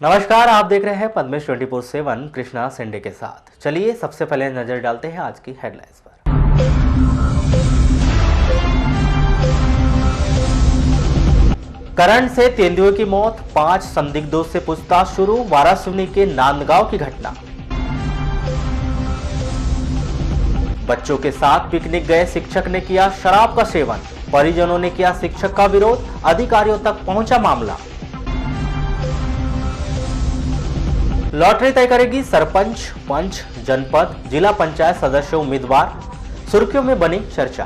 नमस्कार, आप देख रहे हैं पद्मेश 24/7 कृष्णा सेंडे के साथ। चलिए सबसे पहले नजर डालते हैं आज की हेडलाइंस पर। करंट से तेंदुए की मौत, 5 संदिग्धों से पूछताछ शुरू। वाराणसी के नांदगांव की घटना। बच्चों के साथ पिकनिक गए शिक्षक ने किया शराब का सेवन, परिजनों ने किया शिक्षक का विरोध, अधिकारियों तक पहुंचा मामला। लॉटरी तय करेगी सरपंच, पंच, जनपद, जिला पंचायत सदस्य उम्मीदवार, सुर्खियों में बनी चर्चा।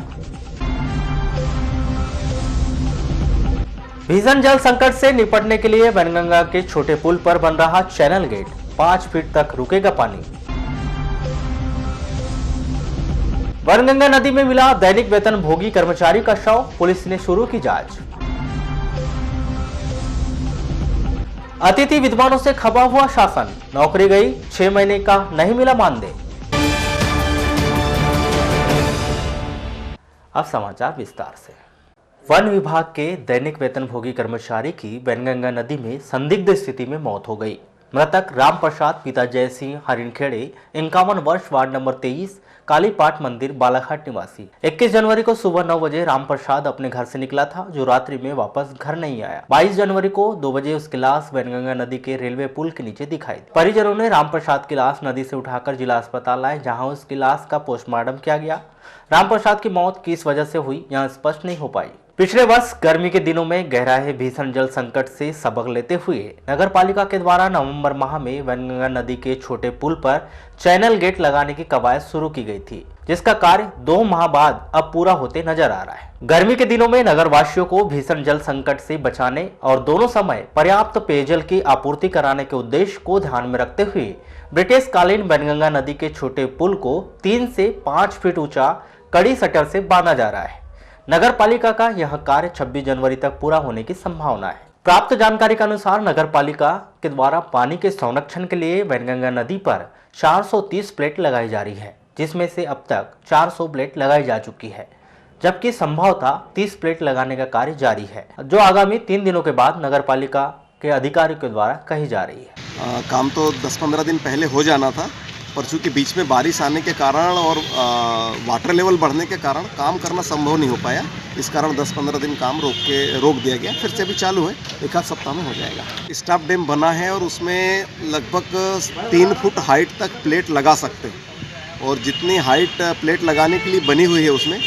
भीषण जल संकट से निपटने के लिए वनगंगा के छोटे पुल पर बन रहा चैनल गेट, 5 फीट तक रुकेगा पानी। वनगंगा नदी में मिला दैनिक वेतन भोगी कर्मचारी का शव, पुलिस ने शुरू की जांच। अतिथि विद्वानों से खपा हुआ शासन, नौकरी गई, 6 महीने का नहीं मिला मानदेय। अब समाचार विस्तार से। वन विभाग के दैनिक वेतन भोगी कर्मचारी की वनगंगा नदी में संदिग्ध स्थिति में मौत हो गई। मृतक राम प्रसाद पिता जय सिंह हरिणखेड़े 51 वर्ष, वार्ड नंबर 23, कालीपाट मंदिर, बालाघाट निवासी। 21 जनवरी को सुबह 9 बजे राम प्रसाद अपने घर से निकला था, जो रात्रि में वापस घर नहीं आया। 22 जनवरी को 2 बजे उसकी लाश वनगंगा नदी के रेलवे पुल के नीचे दिखाई दी। परिजनों ने राम प्रसाद की लाश नदी से उठाकर जिला अस्पताल लाए, जहां उसकी लाश का पोस्टमार्टम किया गया। राम प्रसाद की मौत किस वजह से हुई, यहां स्पष्ट नहीं हो पाई। पिछले वर्ष गर्मी के दिनों में गहराए भीषण जल संकट से सबक लेते हुए नगर पालिका के द्वारा नवंबर माह में वनगंगा नदी के छोटे पुल पर चैनल गेट लगाने की कवायद शुरू की गई थी, जिसका कार्य 2 माह बाद अब पूरा होते नजर आ रहा है। गर्मी के दिनों में नगर वासियों को भीषण जल संकट से बचाने और दोनों समय पर्याप्त पेयजल की आपूर्ति कराने के उद्देश्य को ध्यान में रखते हुए ब्रिटिश कालीन वनगंगा नदी के छोटे पुल को 3 से 5 फीट ऊंचा कड़ी शटर से बांधा जा रहा है। नगर पालिका का यह कार्य 26 जनवरी तक पूरा होने की संभावना है। प्राप्त जानकारी के अनुसार नगर पालिका के द्वारा पानी के संरक्षण के लिए वनगंगा नदी पर 430 प्लेट लगाई जा रही है, जिसमें से अब तक 400 प्लेट लगाई जा चुकी है, जबकि संभवतः 30 प्लेट लगाने का कार्य जारी है, जो आगामी 3 दिनों के बाद नगर पालिका के अधिकारियों के द्वारा कही जा रही है। काम तो 10-15 दिन पहले हो जाना था, पर चूँकि बीच में बारिश आने के कारण और वाटर लेवल बढ़ने के कारण काम करना संभव नहीं हो पाया। इस कारण 10-15 दिन काम रोक दिया गया। फिर से अभी चालू है, 1 सप्ताह में हो जाएगा। स्टाफ डैम बना है और उसमें लगभग 3 फुट हाइट तक प्लेट लगा सकते हैं, और जितनी हाइट प्लेट लगाने के लिए बनी हुई है उसमें,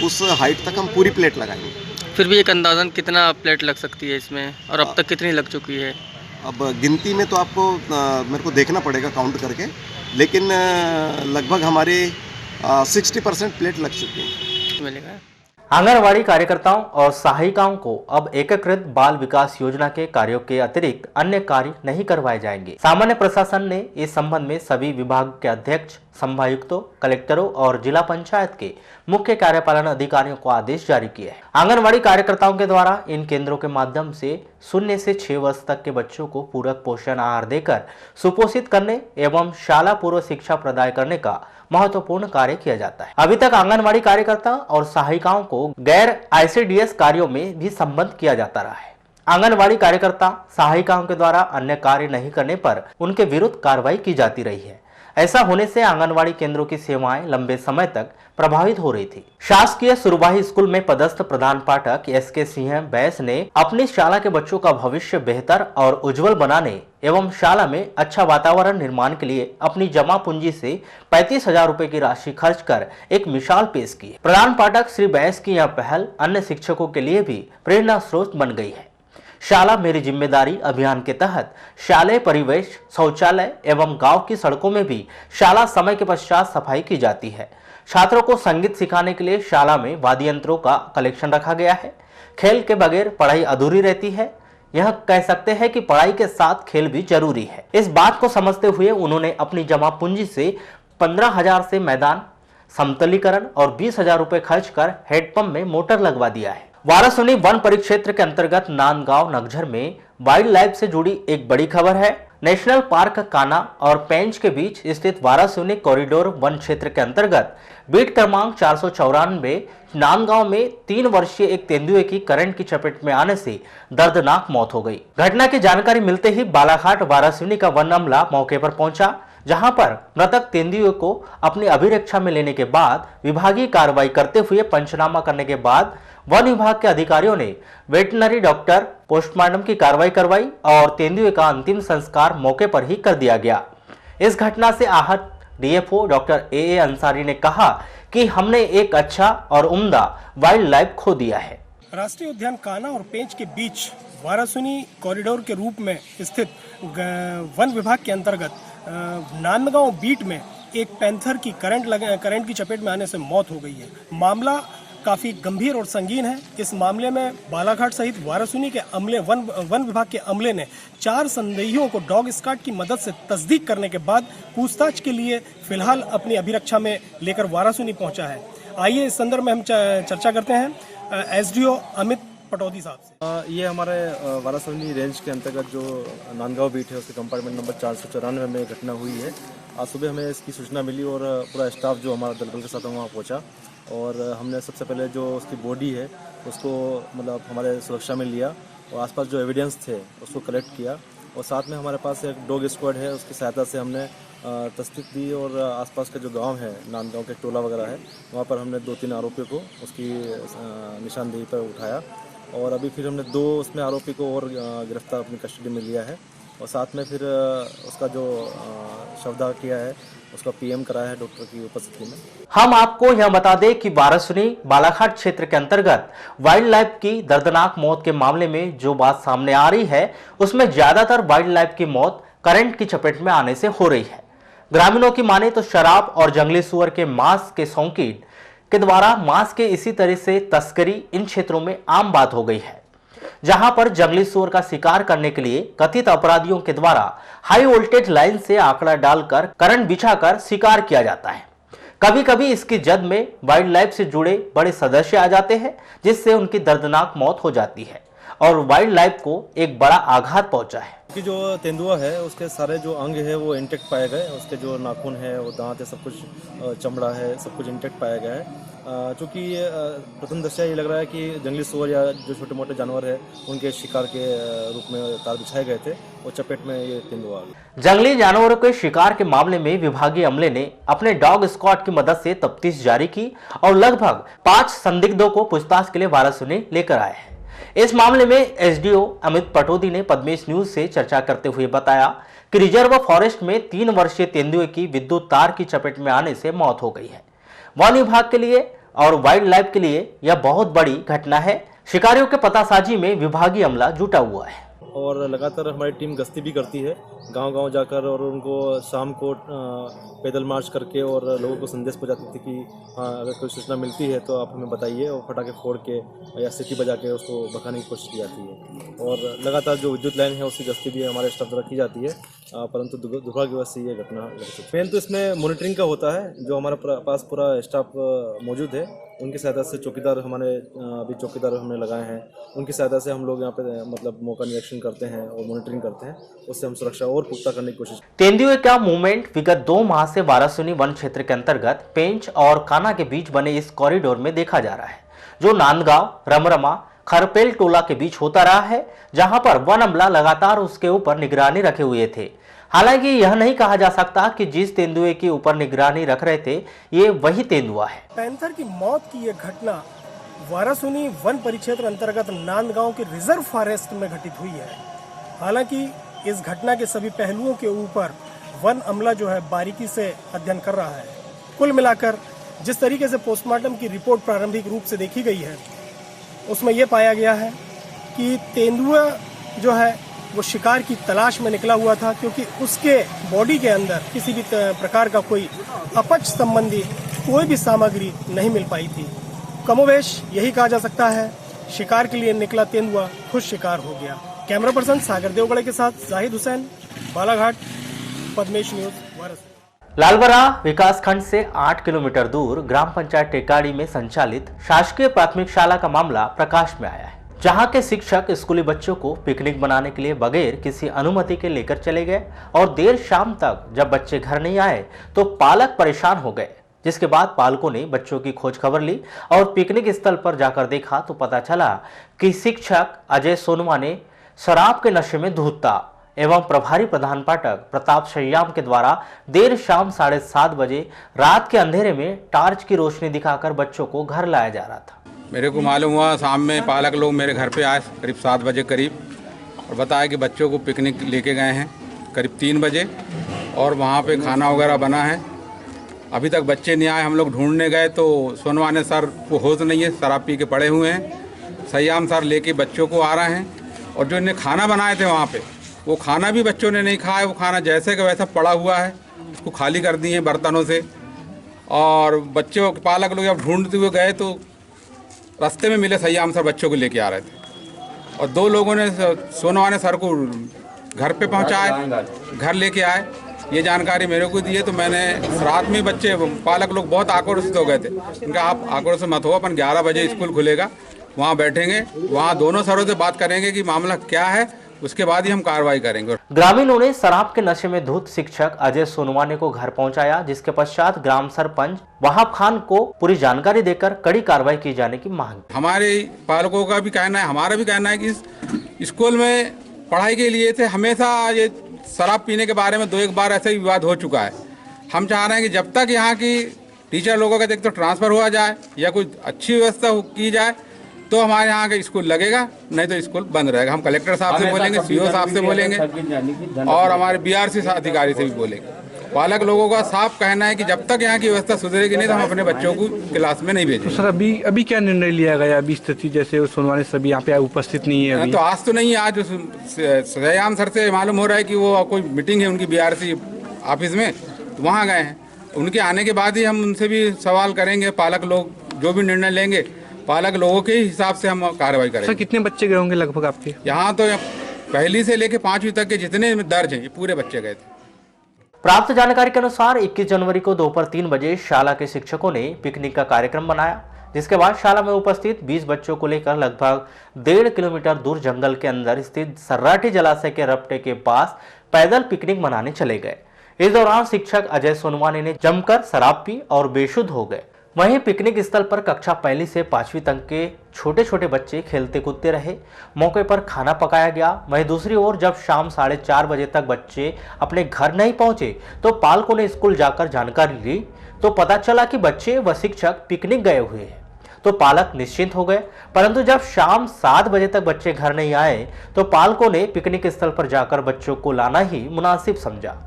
उस हाइट तक हम पूरी प्लेट लगाएंगे। फिर भी एक अंदाज़न कितना प्लेट लग सकती है इसमें, और अब तक कितनी लग चुकी है? अब गिनती में तो आपको मेरे को देखना पड़ेगा काउंट करके, लेकिन लगभग हमारे 60% प्लेट लग चुकी है। मिलेगा। आंगनवाड़ी कार्यकर्ताओं और सहायिकाओं को अब एकीकृत बाल विकास योजना के कार्यों के अतिरिक्त अन्य कार्य नहीं करवाए जाएंगे। सामान्य प्रशासन ने इस संबंध में सभी विभाग के अध्यक्ष, संभायुक्तों, कलेक्टरों और जिला पंचायत के मुख्य कार्यपालन अधिकारियों को आदेश जारी किए हैं। आंगनवाड़ी कार्यकर्ताओं के द्वारा इन केंद्रों के माध्यम से 0 से 6 वर्ष तक के बच्चों को पूरक पोषण आहार देकर सुपोषित करने एवं शाला पूर्व शिक्षा प्रदान करने का महत्वपूर्ण कार्य किया जाता है। अभी तक आंगनवाड़ी कार्यकर्ता और सहायिकाओं को गैर ICDS कार्यों में भी संबद्ध किया जाता रहा है। आंगनवाड़ी कार्यकर्ता सहायिकाओं के द्वारा अन्य कार्य नहीं करने पर उनके विरुद्ध कार्रवाई की जाती रही है। ऐसा होने से आंगनवाड़ी केंद्रों की सेवाएं लंबे समय तक प्रभावित हो रही थी। शासकीय सुरबाही स्कूल में पदस्थ प्रधान पाठक SK सिंह बैस ने अपनी शाला के बच्चों का भविष्य बेहतर और उज्जवल बनाने एवं शाला में अच्छा वातावरण निर्माण के लिए अपनी जमा पूंजी से 35,000 रुपए की राशि खर्च कर एक मिसाल पेश की। प्रधान पाठक श्री बैस की यह पहल अन्य शिक्षकों के लिए भी प्रेरणा स्रोत बन गई है। शाला मेरी जिम्मेदारी अभियान के तहत शालेय परिवेश, शौचालय एवं गांव की सड़कों में भी शाला समय के पश्चात सफाई की जाती है। छात्रों को संगीत सिखाने के लिए शाला में वाद्य यंत्रों का कलेक्शन रखा गया है। खेल के बगैर पढ़ाई अधूरी रहती है। यह कह सकते हैं कि पढ़ाई के साथ खेल भी जरूरी है। इस बात को समझते हुए उन्होंने अपनी जमा पूंजी से 15,000 से मैदान समतलीकरण और 20,000 रुपए खर्च कर हेडपंप में मोटर लगवा दिया है। वाराणसी वन परिक्षेत्र के अंतर्गत नांदगांव नगझर में वाइल्ड लाइफ से जुड़ी एक बड़ी खबर है। नेशनल पार्क कान्हा और पेंच के बीच स्थित वारासुनी कॉरिडोर वन क्षेत्र के अंतर्गत बीट क्रमांक 494 नांदगांव में 3 वर्षीय एक तेंदुए की करंट की चपेट में आने से दर्दनाक मौत हो गई। घटना की जानकारी मिलते ही बालाघाट वारासुनी का वन अमला मौके पर पहुंचा, जहां पर मृतक तेंदुए को अपनी अभिरक्षा में लेने के बाद विभागीय कार्रवाई करते हुए पंचनामा करने के बाद वन विभाग के अधिकारियों ने वेटनरी डॉक्टर पोस्टमार्टम की कार्रवाई करवाई और तेंदुए का अंतिम संस्कार मौके पर ही कर दिया गया। इस घटना से आहत डीएफओ डॉक्टर ए अंसारी ने कहा कि हमने एक अच्छा और उम्दा वाइल्ड लाइफ खो दिया है। राष्ट्रीय उद्यान कान्हा और पेंच के बीच वारासुनी कॉरिडोर के रूप में स्थित वन विभाग के अंतर्गत नांदगांव बीट में एक पैंथर की करंट की चपेट में आने से मौत हो गई है। मामला काफ़ी गंभीर और संगीन है। इस मामले में बालाघाट सहित वारासुनी के अमले वन विभाग के अमले ने 4 संदेहियों को डॉग स्क्वाड की मदद से तस्दीक करने के बाद पूछताछ के लिए फिलहाल अपनी अभिरक्षा में लेकर वारासुनी पहुंचा है। आइए इस संदर्भ में हम चर्चा करते हैं एसडीओ अमित पटौदी साहब से। ये हमारे वारासुनी रेंज के अंतर्गत जो नांदगांव बीट है उसके कंपार्टमेंट नंबर 494 में घटना हुई है। आज सुबह हमें इसकी सूचना मिली और पूरा स्टाफ जो हमारा दलबल के साथ वहाँ पहुँचा और हमने सबसे पहले जो उसकी बॉडी है उसको मतलब हमारे सुरक्षा में लिया और आसपास जो एविडेंस थे उसको कलेक्ट किया और साथ में हमारे पास एक डॉग स्क्वाड है, उसकी सहायता से हमने तस्दीक दी और आसपास का जो गांव है नांदगांव के टोला वगैरह है वहाँ पर हमने 2-3 आरोपियों को उसकी निशानदेही पर उठाया और अभी फिर हमने 2 उसमें आरोपी को और गिरफ्तार अपनी कस्टडी में लिया है और साथ में फिर उसका जो शवदाह किया है उसका पीएम कराया है डॉक्टर की उपस्थिति में। हम आपको यह बता दें कि वारासुनी बालाघाट क्षेत्र के अंतर्गत वाइल्ड लाइफ की दर्दनाक मौत के मामले में जो बात सामने आ रही है उसमें ज्यादातर वाइल्ड लाइफ की मौत करंट की चपेट में आने से हो रही है। ग्रामीणों की माने तो शराब और जंगली सुअर के मांस के शौकीन के द्वारा मांस के इसी तरह से तस्करी इन क्षेत्रों में आम बात हो गई है, जहां पर जंगली सुअर का शिकार करने के लिए कथित अपराधियों के द्वारा हाई वोल्टेज लाइन से आंकड़ा डालकर करंट बिछाकर शिकार किया जाता है। कभी कभी इसकी जद में वाइल्ड लाइफ से जुड़े बड़े सदस्य आ जाते हैं, जिससे उनकी दर्दनाक मौत हो जाती है और वाइल्ड लाइफ को एक बड़ा आघात पहुंचा है। कि जो तेंदुआ है उसके सारे जो अंग है वो इंटेक्ट पाए गए, उसके जो नाखून है वो दांत है सब कुछ चमड़ा है सब कुछ इंटेक्ट पाया गया है। चूँकि प्रथम दृष्टया ये लग रहा है कि जंगली सुअर या जो छोटे मोटे जानवर है उनके शिकार के रूप में तार बिछाए गए थे और चपेट में ये तेंदुआ आ गया। जंगली जानवरों के शिकार के मामले में विभागीय अमले ने अपने डॉग स्क्वाड की मदद से तफ्तीश जारी की और लगभग 5 संदिग्धों को पूछताछ के लिए वारासुनी लेकर आए हैं। इस मामले में एसडीओ अमित पटौदी ने पद्मेश न्यूज से चर्चा करते हुए बताया कि रिजर्व फॉरेस्ट में 3 वर्षीय तेंदुए की विद्युत तार की चपेट में आने से मौत हो गई है। वन विभाग के लिए और वाइल्ड लाइफ के लिए यह बहुत बड़ी घटना है। शिकारियों के पतासाजी में विभागीय अमला जुटा हुआ है और लगातार हमारी टीम गश्ती भी करती है गांव-गांव जाकर और उनको शाम को पैदल मार्च करके और लोगों को संदेश पहुंचाती थी कि हाँ अगर कोई सूचना मिलती है तो आप हमें बताइए और पटाखे फोड़ के या सीटी बजा के उसको भगाने की कोशिश की जाती है और लगातार जो विद्युत लाइन है उसकी गश्ती भी हमारे स्टाफ द्वारा की जाती है, परंतु दुर्भाग्यवश ये घटना घट सकती है। मेन तो इसमें मॉनिटरिंग का होता है, जो हमारे पास पूरा स्टाफ मौजूद है उनकी सहायता से चौकीदार हमारे अभी चौकीदार हमने लगाए हैं, उनकी सहायता से हम लोग यहाँ पे मतलब मौका निरीक्षण करते हैं और मॉनिटरिंग करते हैं, उससे हम सुरक्षा और पुख्ता करने की कोशिश। तेंदुए का मूवमेंट विगत 2 माह से वारासुनी वन क्षेत्र के अंतर्गत पेंच और कान्हा के बीच बने इस कॉरिडोर में देखा जा रहा है, जो नांदगांव, रमरमा, खरपेल टोला के बीच होता रहा है, जहां पर वन अमला लगातार उसके ऊपर निगरानी रखे हुए थे। हालांकि यह नहीं कहा जा सकता कि जिस तेंदुए के ऊपर निगरानी रख रहे थे ये वही तेंदुआ है। पैंथर की मौत की यह घटना वारासुनी वन परिक्षेत्र अंतर्गत नांदगांव के रिजर्व फॉरेस्ट में घटित हुई है। हालांकि इस घटना के सभी पहलुओं के ऊपर वन अमला जो है बारीकी से अध्ययन कर रहा है। कुल मिलाकर जिस तरीके से पोस्टमार्टम की रिपोर्ट प्रारंभिक रूप से देखी गई है उसमें यह पाया गया है कि तेंदुआ जो है वो शिकार की तलाश में निकला हुआ था, क्योंकि उसके बॉडी के अंदर किसी भी प्रकार का कोई अपच संबंधी कोई भी सामग्री नहीं मिल पाई थी। कमोवेश यही कहा जा सकता है शिकार के लिए निकला तेंदुआ खुद शिकार हो गया। कैमरा पर्सन सागर देवगढ़े के साथ जाहिद हुसैन, बालाघाट, पद्मेश न्यूज, वाराणसी। लालबरा विकासखंड से 8 किलोमीटर दूर ग्राम पंचायत टेकाड़ी में संचालित शासकीय प्राथमिक शाला का मामला प्रकाश में आया है। जहां के शिक्षक स्कूली बच्चों को पिकनिक बनाने के लिए बगैर किसी अनुमति के लेकर चले गए और देर शाम तक जब बच्चे घर नहीं आए तो पालक परेशान हो गए, जिसके बाद पालकों ने बच्चों की खोज खबर ली और पिकनिक स्थल पर जाकर देखा तो पता चला कि शिक्षक अजय सोनवा ने शराब के नशे में धुत था एवं प्रभारी प्रधान पाठक प्रताप शय्याम के द्वारा देर शाम 7:30 बजे रात के अंधेरे में टार्च की रोशनी दिखाकर बच्चों को घर लाया जा रहा था। मेरे को मालूम हुआ शाम में पालक लोग मेरे घर पे आए करीब 7 बजे करीब और बताया कि बच्चों को पिकनिक लेके गए हैं करीब 3 बजे और वहाँ पे खाना वगैरह बना है। अभी तक बच्चे नहीं आए। हम लोग ढूंढने गए तो सोनवा ने सर को होश नहीं है, शराब पी के पड़े हुए हैं। सयाम सर लेके बच्चों को आ रहे हैं और जो इन्हें खाना बनाए थे वहाँ पे वो खाना भी बच्चों ने नहीं खाया। वो खाना जैसे का वैसा पड़ा हुआ है, उसको खाली कर दिए बर्तनों से। और बच्चों के पालक लोग जब ढूंढते हुए गए तो रास्ते में मिले सयाम सर बच्चों को लेके आ रहे थे और 2 लोगों ने सोनवा ने सर को घर पे पहुंचाए, घर लेके आए। ये जानकारी मेरे को दी है तो मैंने रात में बच्चे पालक लोग बहुत आक्रोशित हो गए थे। इनका आप आक्रोशित मत हो, अपन 11 बजे स्कूल खुलेगा, वहाँ बैठेंगे, वहाँ दोनों सरों से बात करेंगे कि मामला क्या है, उसके बाद ही हम कार्रवाई करेंगे। ग्रामीणों ने शराब के नशे में धुत शिक्षक अजय सोनवाने को घर पहुंचाया, जिसके पश्चात ग्राम सरपंच वहाब खान को पूरी जानकारी देकर कड़ी कार्रवाई की जाने की मांग। हमारे पालकों का भी कहना है, हमारा भी कहना है कि इस स्कूल में पढ़ाई के लिए थे हमेशा ये शराब पीने के बारे में 2-1 बार ऐसे ही विवाद हो चुका है। हम चाह रहे हैं कि जब तक यहाँ की टीचर लोगों का देख तो ट्रांसफ़र हुआ जाए या कोई अच्छी व्यवस्था की जाए तो हमारे यहाँ का स्कूल लगेगा, नहीं तो स्कूल बंद रहेगा। हम कलेक्टर साहब से बोलेंगे, सीओ साहब से बोलेंगे और हमारे बीआरसी अधिकारी से भी बोलेंगे। पालक लोगों का साफ कहना है कि जब तक यहाँ की व्यवस्था सुधरेगी नहीं तो हम अपने बच्चों को क्लास में नहीं भेजेंगे। तो सर अभी क्या निर्णय लिया गया? अभी स्थिति जैसे सोनवाने सभी यहाँ पे उपस्थित नहीं है अभी। तो आज तो नहीं है, आज सयाम सर से मालूम हो रहा है कि वो कोई मीटिंग है उनकी बीआरसी ऑफिस में, तो वहाँ गए हैं। उनके आने के बाद ही हम उनसे भी सवाल करेंगे। पालक लोग जो भी निर्णय लेंगे पालक लोगों के हिसाब से हम कार्रवाई करेंगे। सर कितने बच्चे गए होंगे लगभग आपके यहाँ? तो पहली से लेके 5वीं तक के जितने दर्ज हैं ये पूरे बच्चे गए थे। प्राप्त जानकारी के अनुसार 21 जनवरी को दोपहर 3 बजे शाला के शिक्षकों ने पिकनिक का कार्यक्रम बनाया, जिसके बाद शाला में उपस्थित 20 बच्चों को लेकर लगभग 1.5 किलोमीटर दूर जंगल के अंदर स्थित सर्राठी जलाशय के रपटे के पास पैदल पिकनिक मनाने चले गए। इस दौरान शिक्षक अजय सोनवाने ने जमकर शराब पी और बेसुध हो गए। वहीं पिकनिक स्थल पर कक्षा 1 से 5वीं तक के छोटे छोटे बच्चे खेलते कूदते रहे। मौके पर खाना पकाया गया। वहीं दूसरी ओर जब शाम 4:30 बजे तक बच्चे अपने घर नहीं पहुंचे तो पालकों ने स्कूल जाकर जानकारी ली तो पता चला कि बच्चे व शिक्षक पिकनिक गए हुए हैं, तो पालक निश्चिंत हो गए। परंतु जब शाम 7 बजे तक बच्चे घर नहीं आए तो पालकों ने पिकनिक स्थल पर जाकर बच्चों को लाना ही मुनासिब समझा।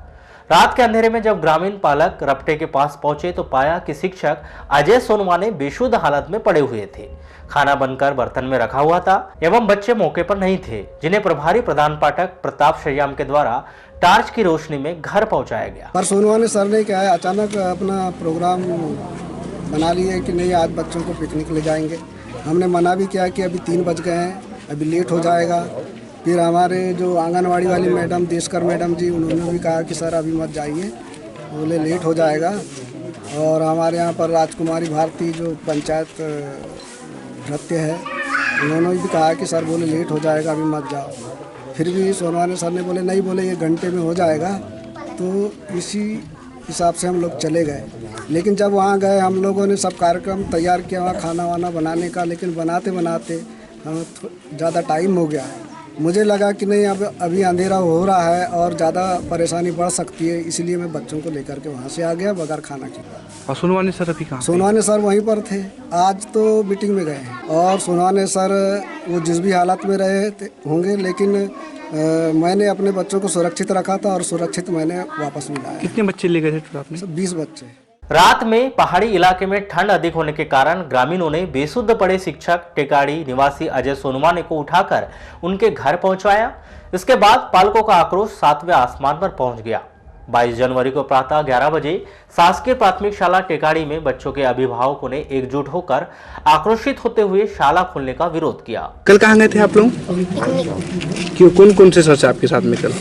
रात के अंधेरे में जब ग्रामीण पालक रपटे के पास पहुंचे तो पाया कि शिक्षक अजय सोनवाने बेशुद्ध हालत में पड़े हुए थे। खाना बनकर बर्तन में रखा हुआ था एवं बच्चे मौके पर नहीं थे, जिन्हें प्रभारी प्रधान पाठक प्रताप शय्याम के द्वारा टार्च की रोशनी में घर पहुंचाया गया। पर सोनवाने सर ने क्या है अचानक अपना प्रोग्राम बना लिए कि नहीं आज बच्चों को पिकनिक ले जाएंगे। हमने मना भी किया कि अभी 3 बज गए हैं, अभी लेट हो जाएगा। फिर हमारे जो आंगनवाड़ी वाली मैडम देशकर मैडम जी उन्होंने भी कहा कि सर अभी मत जाइए, बोले लेट हो जाएगा। और हमारे यहाँ पर राजकुमारी भारती जो पंचायत नृत्य है उन्होंने भी कहा कि सर बोले लेट हो जाएगा अभी मत जाओ। फिर भी सोनवाने सर ने बोले नहीं, बोले ये घंटे में हो जाएगा। तो इसी हिसाब से हम लोग चले गए। लेकिन जब वहाँ गए हम लोगों ने सब कार्यक्रम तैयार किया वहाँ खाना वाना बनाने का, लेकिन बनाते बनाते ज़्यादा टाइम हो गया। मुझे लगा कि नहीं अब अभी अंधेरा हो रहा है और ज़्यादा परेशानी बढ़ सकती है, इसलिए मैं बच्चों को लेकर के वहाँ से आ गया बगैर खाना के। और सोनवाने सर अभी कहाँ? सोनवाने सर वहीं पर थे, आज तो मीटिंग में गए हैं। और सोनवाने सर वो जिस भी हालत में रहे होंगे, लेकिन मैंने अपने बच्चों को सुरक्षित रखा था और सुरक्षित मैंने वापस मिलाया। कितने बच्चे ले गए थे आपने? 20 बच्चे। रात में पहाड़ी इलाके में ठंड अधिक होने के कारण ग्रामीणों ने बेसुध पड़े शिक्षक टेकाड़ी निवासी अजय सोनवाने को उठाकर उनके घर पहुंचाया। इसके बाद पालकों का आक्रोश 7वें आसमान पर पहुंच गया। 22 जनवरी को प्रातः 11 बजे शासकीय प्राथमिक शाला टेकाड़ी में बच्चों के अभिभावकों ने एकजुट होकर आक्रोशित होते हुए शाला खोलने का विरोध किया। कल कहाँ गए थे आप लोग? क्यों? कौन से सर से आपके साथ में कल?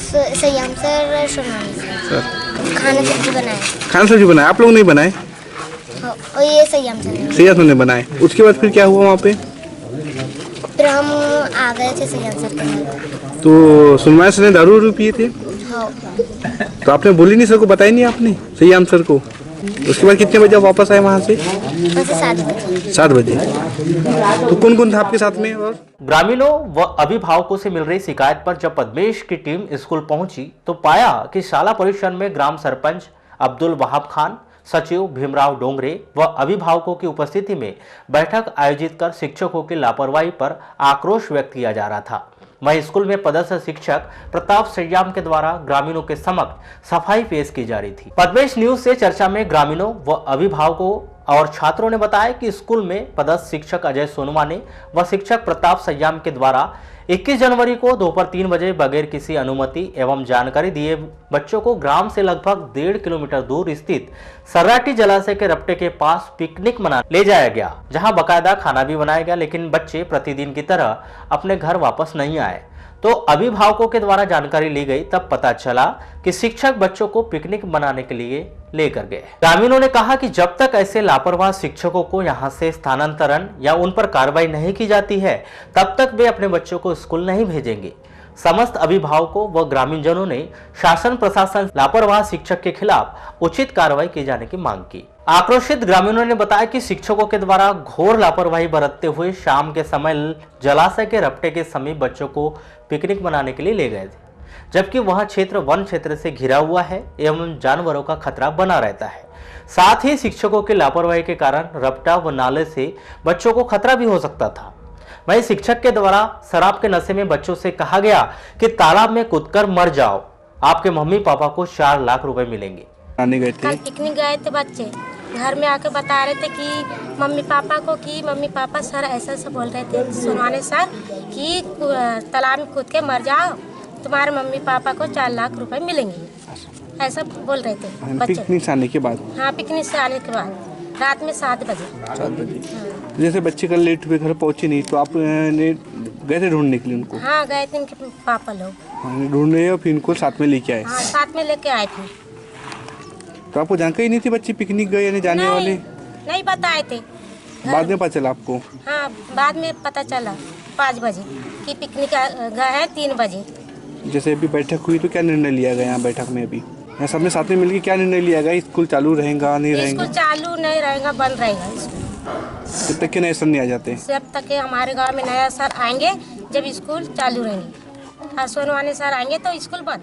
सयाम सर, सर खाना सब्जी बनाए। खाना सब्जी बनाए आप लोग नहीं बनाए? और ये सयाम सर ने बनाए। उसके बाद फिर क्या हुआ वहाँ पे? फिर हम आ गए थे सैयम सर के घर। तो सुनवाई सर ने दारू वारू पिए थे? हाँ, तो आपने बोली नहीं सर को, बताया नहीं आपने सैयम सर को? उसके बाद कितने बजे आप वापस आए वहाँ से? वैसे 7 बजे। 7 बजे। तो कौन कौन था आपके साथ में? और ग्रामीणों व अभिभावकों से मिल रही शिकायत पर जब पद्मेश की टीम स्कूल पहुंची तो पाया कि शाला परिसर में ग्राम सरपंच अब्दुल वहाब खान, सचिव भीमराव डोंगरे व अभिभावकों की उपस्थिति में बैठक आयोजित कर शिक्षकों की लापरवाही पर आक्रोश व्यक्त किया जा रहा था। वहीं स्कूल में पदस्थ शिक्षक प्रताप सैयाम के द्वारा ग्रामीणों के समक्ष सफाई पेश की जा रही थी। पद्मेश न्यूज से चर्चा में ग्रामीणों व अभिभावकों और छात्रों ने बताया कि स्कूल में पदस्थ शिक्षक अजय सोनवाने व शिक्षक प्रताप सैयाम के द्वारा 21 जनवरी को दोपहर 3 बजे बगैर किसी अनुमति एवं जानकारी दिए बच्चों को ग्राम से लगभग 1.5 किलोमीटर दूर स्थित सर्राटी जलाशय के रपटे के पास पिकनिक मनाने ले जाया गया, जहां बकायदा खाना भी बनाया गया, लेकिन बच्चे प्रतिदिन की तरह अपने घर वापस नहीं आए। तो अभिभावकों के द्वारा जानकारी ली गई, तब पता चला कि शिक्षक बच्चों को पिकनिक मनाने के लिए लेकर गए। ग्रामीणों ने कहा कि जब तक ऐसे लापरवाह शिक्षकों को यहां से स्थानांतरण या उन पर कार्रवाई नहीं की जाती है, तब तक वे अपने बच्चों को स्कूल नहीं भेजेंगे। समस्त अभिभावकों व ग्रामीणजनों ने शासन प्रशासन लापरवाह शिक्षक के खिलाफ उचित कार्रवाई किए जाने की मांग की। आक्रोशित ग्रामीणों ने बताया कि शिक्षकों के द्वारा घोर लापरवाही बरतते हुए शाम के समय जलाशय के रपटे के समीप बच्चों को पिकनिक मनाने के लिए ले गए थे, जबकि वह क्षेत्र वन क्षेत्र से घिरा हुआ है एवं जानवरों का खतरा बना रहता है। साथ ही शिक्षकों की लापरवाही के कारण रपटा व नाले से बच्चों को खतरा भी हो सकता था। वहीं शिक्षक के द्वारा शराब के नशे में बच्चों से कहा गया कि तालाब में कूदकर मर जाओ, आपके मम्मी पापा को 4 लाख रुपए मिलेंगे। कल पिकनिक गए थे बच्चे, घर में आके बता रहे थे कि मम्मी पापा सर ऐसा बोल रहे थे सोनवाने सर कि तालाब में कूद के मर जाओ, तुम्हारे मम्मी पापा को 4 लाख रुपए मिलेंगे, ऐसा बोल रहे थे बच्चे। पिकनिक से आने के बाद? हाँ, पिकनिक से आने के बाद रात में 7 बजे। 7 बजे। जैसे बच्चे कल लेट हुए, घर पहुंचे नहीं, तो आप गए थे ढूंढने के लिए उनको? हाँ, गए थे इनके पापा लोग ढूंढने और फिर इनको साथ में लेके आए? हाँ, साथ में लेके आए थे। तो आपको जानकारी नहीं थी बच्चे पिकनिक गए या जाने वाले? नहीं बताए थे, बाद में पता चला आपको? हाँ, बाद में पता चला 5 बजे कि पिकनिक गए हैं 3 बजे। जैसे अभी बैठक हुई तो क्या निर्णय लिया गया यहाँ बैठक में? अभी यहाँ सबने साथ में मिलकर क्या निर्णय लिया गया? स्कूल चालू रहेगा नहीं रहेगा? स्कूल चालू नहीं रहेगा, बंद रहेगा स्कूल जब तक के नए सर नहीं आ जाते। जब तक के हमारे गांव में नया सर आएंगे, जब स्कूल चालू रहेंगे। और सोनवाने सर आएंगे तो स्कूल बंद।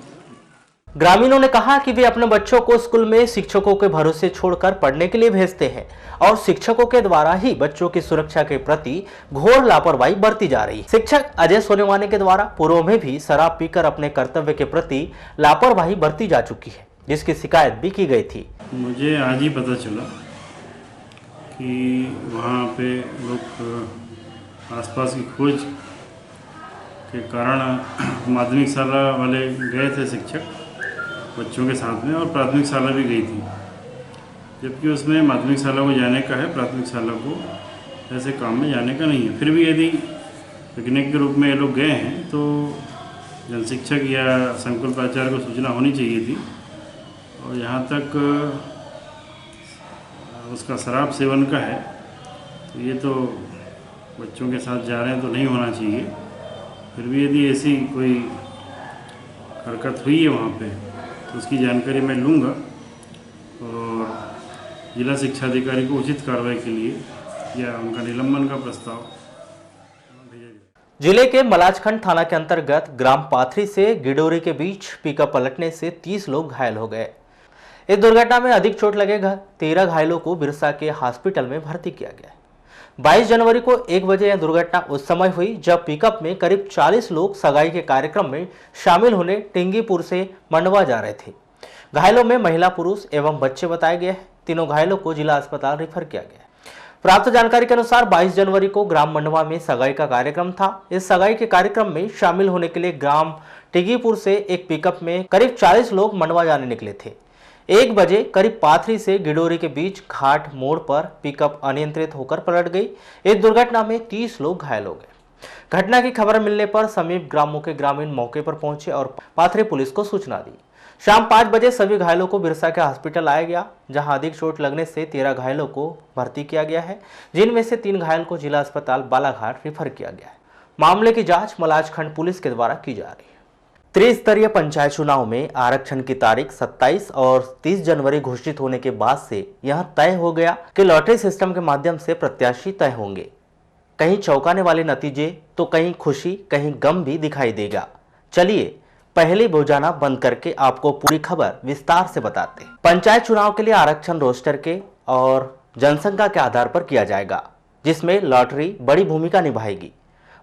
ग्रामीणों ने कहा कि वे अपने बच्चों को स्कूल में शिक्षकों के भरोसे छोड़कर पढ़ने के लिए भेजते हैं और शिक्षकों के द्वारा ही बच्चों की सुरक्षा के प्रति घोर लापरवाही बरती जा रही है। शिक्षक अजय सोनवाने के द्वारा पूर्व में भी शराब पीकर अपने कर्तव्य के प्रति लापरवाही बरती जा चुकी है, जिसकी शिकायत भी की गई थी। मुझे आज ही पता चला कि वहाँ पे लोग आसपास की खोज के कारण माध्यमिक शाला वाले गए थे शिक्षक बच्चों के साथ में, और प्राथमिक शाला भी गई थी, जबकि उसमें माध्यमिक शाला को जाने का है, प्राथमिक शाला को ऐसे काम में जाने का नहीं है। फिर भी यदि पिकनिक के रूप में ये लोग गए हैं तो जन शिक्षक या संकुल प्राचार्य को सूचना होनी चाहिए थी। और यहाँ तक उसका शराब सेवन का है, तो ये तो बच्चों के साथ जा रहे हैं तो नहीं होना चाहिए। फिर भी यदि ऐसी कोई हरकत हुई है वहाँ पे तो उसकी जानकारी मैं लूँगा और जिला शिक्षा अधिकारी को उचित कार्रवाई के लिए या उनका निलंबन का प्रस्ताव भेजा जाए। जिले के मलाजखंड थाना के अंतर्गत ग्राम पाथरी से गिडोरी के बीच पिकअप पलटने से 30 लोग घायल हो गए। इस दुर्घटना में अधिक चोट लगे 13 घायलों को बिरसा के हॉस्पिटल में भर्ती किया गया। 22 जनवरी को 1 बजे यह दुर्घटना उस समय हुई जब पिकअप में करीब 40 लोग सगाई के कार्यक्रम में शामिल होने टिंगीपुर से मंडवा जा रहे थे। घायलों में महिला, पुरुष एवं बच्चे बताए गए हैं। तीनों घायलों को जिला अस्पताल रेफर किया गया। प्राप्त जानकारी के अनुसार 22 जनवरी को ग्राम मंडवा में सगाई का कार्यक्रम था। इस सगाई के कार्यक्रम में शामिल होने के लिए ग्राम टिंगीपुर से एक पिकअप में करीब 40 लोग मंडवा जाने निकले थे। 1 बजे करीब पाथरी से गिडोरी के बीच घाट मोड़ पर पिकअप अनियंत्रित होकर पलट गई। इस दुर्घटना में 30 लोग घायल हो गए। घटना की खबर मिलने पर समीप ग्रामों के ग्रामीण मौके पर पहुंचे और पाथरी पुलिस को सूचना दी। शाम 5 बजे सभी घायलों को बिरसा के हॉस्पिटल लाया गया, जहां अधिक चोट लगने से 13 घायलों को भर्ती किया गया है, जिनमें से 3 घायल को जिला अस्पताल बालाघाट रेफर किया गया है। मामले की जांच मलाजखंड पुलिस के द्वारा की जा रही है। त्रिस्तरीय पंचायत चुनाव में आरक्षण की तारीख 27 और 30 जनवरी घोषित होने के बाद से यह तय हो गया कि लॉटरी सिस्टम के माध्यम से प्रत्याशी तय होंगे। कहीं चौंकाने वाले नतीजे तो कहीं खुशी कहीं गम भी दिखाई देगा। चलिए पहले बोझाना बंद करके आपको पूरी खबर विस्तार से बताते हैं। पंचायत चुनाव के लिए आरक्षण रोस्टर के और जनसंख्या के आधार पर किया जाएगा, जिसमें लॉटरी बड़ी भूमिका निभाएगी।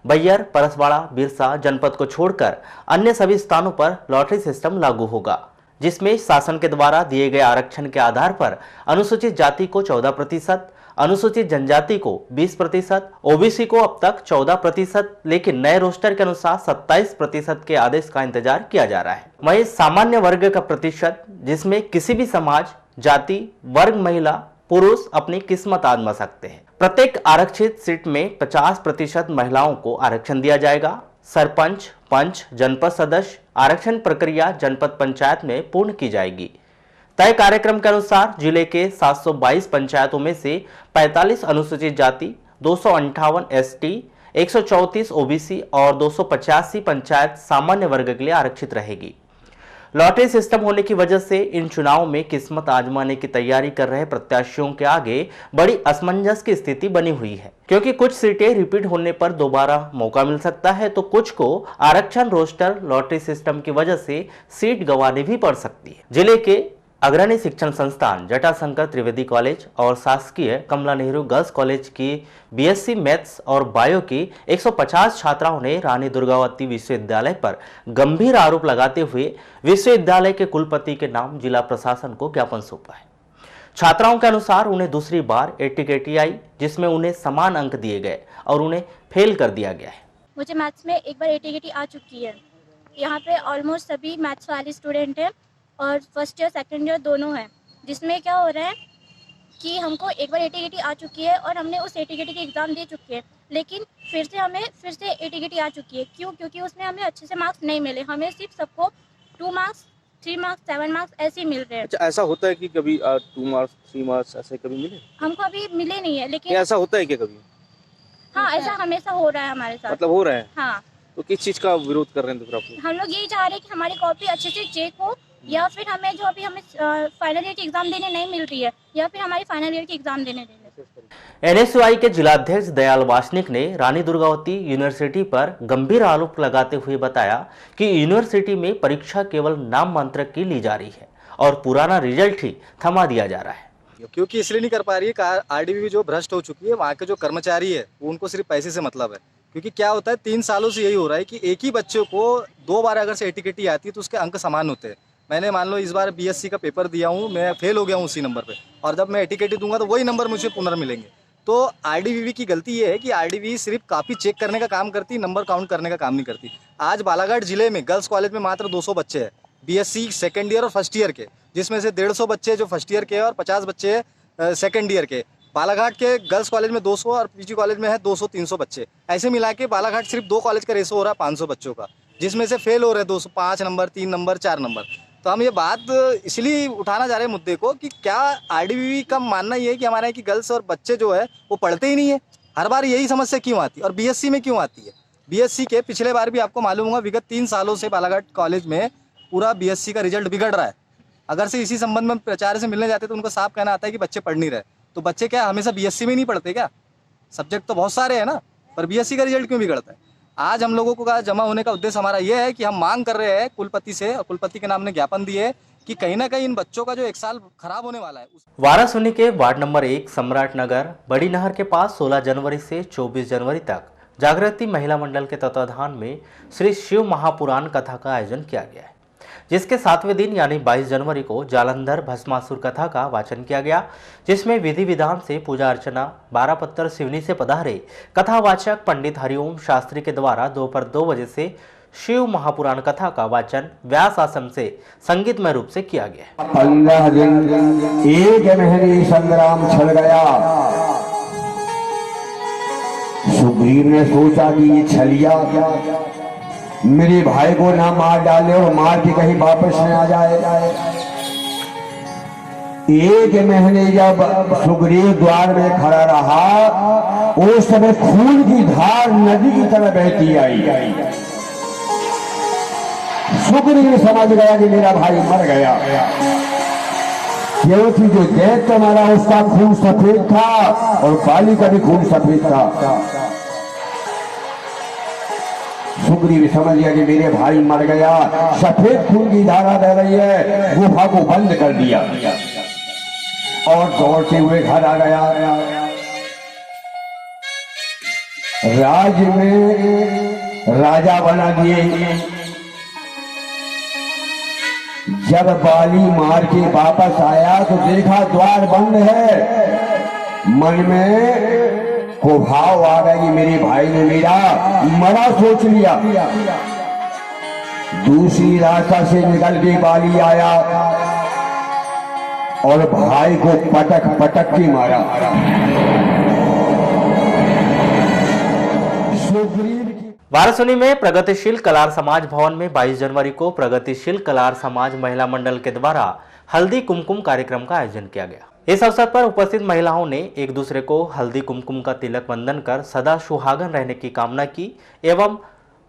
बैयर, परसवाड़ा, बिरसा जनपद को छोड़कर अन्य सभी स्थानों पर लॉटरी सिस्टम लागू होगा, जिसमें शासन के द्वारा दिए गए आरक्षण के आधार पर अनुसूचित जाति को 14%, अनुसूचित जनजाति को 20%, ओबीसी को अब तक 14%, लेकिन नए रोस्टर के अनुसार 27% के आदेश का इंतजार किया जा रहा है। वहीं सामान्य वर्ग का प्रतिशत, जिसमें किसी भी समाज, जाति, वर्ग, महिला, पुरुष अपनी किस्मत आजमा सकते हैं। प्रत्येक आरक्षित सीट में 50% महिलाओं को आरक्षण दिया जाएगा। सरपंच, पंच, जनपद सदस्य आरक्षण प्रक्रिया जनपद पंचायत में पूर्ण की जाएगी। तय कार्यक्रम के अनुसार जिले के 722 पंचायतों में से 45 अनुसूचित जाति, 258 एसटी, 134 ओबीसी और 285 पंचायत सामान्य वर्ग के लिए आरक्षित रहेगी। लॉटरी सिस्टम होने की वजह से इन चुनावों में किस्मत आजमाने की तैयारी कर रहे प्रत्याशियों के आगे बड़ी असमंजस की स्थिति बनी हुई है, क्योंकि कुछ सीटें रिपीट होने पर दोबारा मौका मिल सकता है, तो कुछ को आरक्षण रोस्टर लॉटरी सिस्टम की वजह से सीट गंवानी भी पड़ सकती है। जिले के अग्रणी शिक्षण संस्थान जटाशंकर त्रिवेदी कॉलेज और शासकीय कमला नेहरू गर्ल्स कॉलेज की बीएससी मैथ्स और बायो की 150 छात्राओं ने रानी दुर्गावती विश्वविद्यालय पर गंभीर आरोप लगाते हुए विश्वविद्यालय के कुलपति के नाम जिला प्रशासन को ज्ञापन सौंपा है। छात्राओं के अनुसार उन्हें दूसरी बार एटीकेटी आई, जिसमें उन्हें समान अंक दिए गए और उन्हें फेल कर दिया गया है। मुझे मैथ्स में एक बार एटीकेटी आ चुकी है। यहाँ पे ऑलमोस्ट सभी मैथ्स वाले स्टूडेंट हैं और फर्स्ट ईयर सेकंड ईयर दोनों हैं, जिसमें क्या हो रहा है कि हमको एक बार एटीकेटी आ चुकी है और हमने उस एटीकेटी की एग्ज़ाम दे चुके हैं, लेकिन फिर से एटीकेटी आ चुकी है। क्यों? क्योंकि उसमें हमें अच्छे से मार्क्स नहीं मिले। हमें सिर्फ सबको 2 मार्क्स, 3 मार्क्स, 7 मार्क्स ऐसे ही मिल रहे हैं। अच्छा, ऐसा होता है कि कभी 2 मार्क्स, 3 मार्क्स ऐसे कभी मिले? हमको अभी मिले नहीं है, लेकिन ऐसा होता है क्या कभी? हाँ, ऐसा हमेशा हो रहा है हमारे साथ। मतलब हो रहा है? हाँ। तो किस चीज़ का विरोध कर रहे हैं? तो हम लोग यही चाह रहे हैं कि हमारी कॉपी अच्छे से चेक हो, या फिर हमें जो अभी हमें फाइनल ईयर की एग्जाम देने नहीं मिल रही है, या फिर हमारी फाइनल ईयर की एग्जाम देने एनएसयूआई के जिलाध्यक्ष दयाल वासनिक ने रानी दुर्गावती यूनिवर्सिटी पर गंभीर आरोप लगाते हुए बताया कि यूनिवर्सिटी में परीक्षा केवल नाम मात्र की ली जा रही है और पुराना रिजल्ट ही थमा दिया जा रहा है। क्योंकि इसलिए नहीं कर पा रही है, आरडीवी जो भ्रष्ट हो चुकी है, वहाँ के जो कर्मचारी है उनको सिर्फ पैसे से मतलब है। क्योंकि क्या होता है, 3 सालों से यही हो रहा है कि एक ही बच्चे को 2 बार अगर से एटीकेटी आती है तो उसके अंक समान होते हैं। मैंने मान लो इस बार बीएससी का पेपर दिया हूँ, मैं फेल हो गया हूँ उसी नंबर पे, और जब मैं एटीकेटी दूंगा तो वही नंबर मुझे पुनर्मिलेंगे। तो आरडीवीवी की गलती ये है कि आरडीवी सिर्फ कॉपी चेक करने का काम करती, नंबर काउंट करने का काम नहीं करती। आज बालाघाट जिले में गर्ल्स कॉलेज में मात्र 200 बच्चे हैं बीएससी सेकेंड ईयर और फर्स्ट ईयर के, जिसमें से 150 बच्चे जो फर्स्ट ईयर के हैं और 50 बच्चे सेकेंड ईयर के। बालाघाट के गर्ल्स कॉलेज में 200 और पीजी कॉलेज में है 200-300 बच्चे। ऐसे मिला के बालाघाट सिर्फ 2 कॉलेज का रेशो हो रहा है 500 बच्चों का, जिसमें से फेल हो रहे हैं 205 नंबर, 3 नंबर, 4 नंबर। तो हम ये बात इसलिए उठाना चाह रहे हैं मुद्दे को कि क्या आरडीवीवी का मानना ये है कि हमारे यहाँ की गर्ल्स और बच्चे जो है वो पढ़ते ही नहीं है? हर बार यही समस्या क्यों आती है और बीएससी में क्यों आती है? बीएससी के पिछले बार भी आपको मालूम होगा, विगत 3 सालों से बालाघाट कॉलेज में पूरा बीएससी का रिजल्ट बिगड़ रहा है। अगर से इसी संबंध में प्राचार्य से मिलने जाते तो उनका साफ कहना आता है कि बच्चे पढ़ नहीं रहे। तो बच्चे क्या हमेशा बीएससी में नहीं पढ़ते क्या? सब्जेक्ट तो बहुत सारे हैं ना, पर बीएससी का रिजल्ट क्यों बिगड़ता है? आज हम लोगों को जमा होने का उद्देश्य हमारा ये है कि हम मांग कर रहे हैं कुलपति से, और कुलपति के नाम ने ज्ञापन दिए कि कहीं ना कहीं इन बच्चों का जो 1 साल खराब होने वाला है। वारासुनी के वार्ड नंबर 1 सम्राट नगर बड़ी नहर के पास 16 जनवरी से 24 जनवरी तक जागृति महिला मंडल के तत्वाधान में श्री शिव महापुराण कथा का आयोजन किया गया है, जिसके 7वें दिन यानी 22 जनवरी को जालंधर भस्मासुर कथा का वाचन किया गया, जिसमें विधि विधान से पूजा अर्चना 12 पत्थर सिवनी से पधारे कथावाचक पंडित हरिओम शास्त्री के द्वारा दोपहर 2 बजे से शिव महापुराण कथा का वाचन व्यास आश्रम से संगीतमय रूप से किया गया। 15 दिन एक महीने संग्राम छल गया। सुग्रीव ने सोचा कि ये छलिया मेरे भाई को ना मार डाले और मार के कहीं वापस न आ जाए, एक महीने जब सुग्रीव द्वार में खड़ा रहा, उस समय खून की धार नदी की तरह बहती आई। सुग्रीव समझ गया कि मेरा भाई मर गया, क्योंकि जो दैत्य मारा उसका खून सफेद था और बाली का भी खून सफेद था। सुग्रीव समझ गया कि मेरे भाई मर गया, सफेद खून की धारा बह रही है, गुफा को बंद कर दिया और दौड़ते हुए घर आ गया। राज्य में राजा बना दिए। जब बाली मार के वापस आया तो देखा द्वार बंद है। मन में को भाव आ गया कि मेरे भाई ने मेरा मरा सोच लिया। दूसरी रास्ता से निकल के बाली आया और भाई को पटक पटक के मारा। वाराणसी में प्रगतिशील कलार समाज भवन में 22 जनवरी को प्रगतिशील कलार समाज महिला मंडल के द्वारा हल्दी कुमकुम कार्यक्रम का आयोजन किया गया। इस अवसर पर उपस्थित महिलाओं ने एक दूसरे को हल्दी कुमकुम का तिलक बंधन कर सदा सुहागन रहने की कामना की एवं